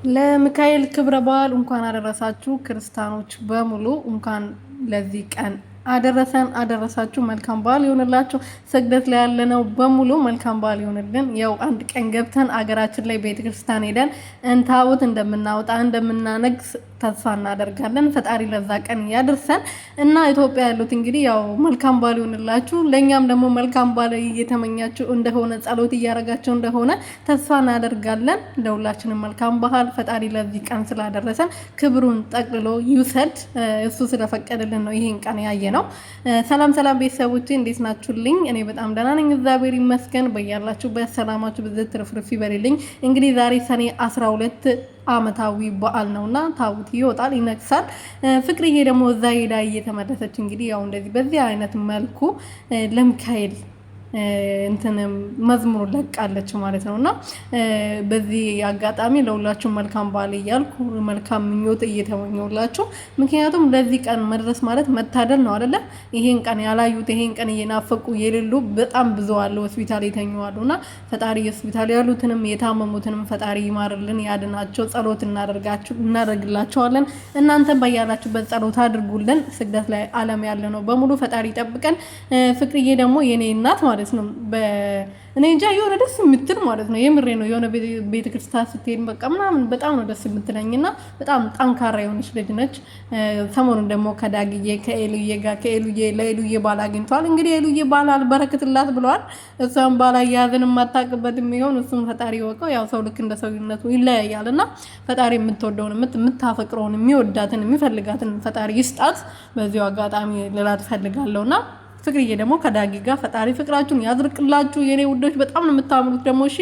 ለሚካኤል ክብረ በዓል እንኳን አደረሳችሁ ክርስቲያኖች በሙሉ እንኳን ለዚህ ቀን አደረሳችሁ። መልካም በዓል ይሁንላችሁ። ስግደት ላይ ያለነው በሙሉ መልካም በዓል ይሁንልን። ያው አንድ ቀን ገብተን አገራችን ላይ ቤተክርስቲያን ሄደን እንታውት እንደምናወጣ እንደምናነግስ ተስፋ እናደርጋለን። ፈጣሪ ለዛ ቀን ያድርሰን እና ኢትዮጵያ ያሉት እንግዲህ ያው መልካም በዓል ይሁንላችሁ። ለኛም ደግሞ መልካም በዓል እየተመኛችሁ እንደሆነ ጸሎት እያረጋችሁ እንደሆነ ተስፋ እናደርጋለን። ለሁላችንም መልካም በዓል። ፈጣሪ ለዚህ ቀን ስላደረሰን ክብሩን ጠቅልሎ ይውሰድ። እሱ ስለፈቀደልን ነው ይሄን ቀን ያየ ነው። ሰላም ቤተሰቦቼ እንዴት ናችሁልኝ? እኔ በጣም ደህና ነኝ፣ እግዚአብሔር ይመስገን። በያላችሁበት ሰላማችሁ ብዝት ትርፍርፍ ይበልልኝ። እንግዲህ ዛሬ ሰኔ 12 አመታዊ በዓል ነውና ታውት ይወጣል ይነክሳል። ፍቅርዬ ደግሞ እዛ ሄዳ እየተመለሰች እንግዲህ ያው እንደዚህ በዚህ አይነት መልኩ ለሚካኤል መዝሙር ለቃለች ማለት ነውና በዚህ አጋጣሚ ለሁላችሁ መልካም በዓል እያልኩ መልካም ምኞት እየተመኘሁላችሁ፣ ምክንያቱም ለዚህ ቀን መድረስ ማለት መታደል ነው አይደለ? ይሄን ቀን ያላዩት ይሄን ቀን እየናፈቁ የሌሉ በጣም ብዙ አሉ፣ ሆስፒታል የተኙዋሉና ፈጣሪ ሆስፒታል ያሉትንም የታመሙትንም ፈጣሪ ይማርልን ያድናቸው። ጸሎት እናደርግላቸዋለን። እናንተም በያላችሁበት ጸሎት አድርጉልን። ስግደት ላይ ዓለም ያለ ነው በሙሉ ፈጣሪ ይጠብቀን። ፍቅርዬ ደግሞ የኔ እናት ማለት ነው እኔ እንጃ የሆነ ደስ የምትል ማለት ነው። የምሬ ነው። የሆነ ቤተክርስቲያን ስትሄድ በቃ ምናምን በጣም ነው ደስ የምትለኝና በጣም ጠንካራ የሆነች ልጅ ነች። ሰሞኑን ደግሞ ከዳግዬ ከኤሉዬ ጋር ለኤሉዬ ባል አግኝቷል። እንግዲህ ኤሉዬ ባል አልበረክትላት ብለዋል። እሷም ባል አያያዝን የማታውቅበት የሚሆን እሱም ፈጣሪ ወቀው። ያው ሰው ልክ እንደ ሰውነቱ ይለያያልና ፈጣሪ የምትወደውን የምታፈቅረውን የሚወዳትን የሚፈልጋትን ፈጣሪ ይስጣት። በዚሁ አጋጣሚ ልላት ፈልጋለሁና ፍቅርዬ ደግሞ ከዳጊ ጋር ፈጣሪ ፍቅራችሁን ያዝርቅላችሁ የኔ ውዶች። በጣም ነው የምታምሩት ደግሞ እሺ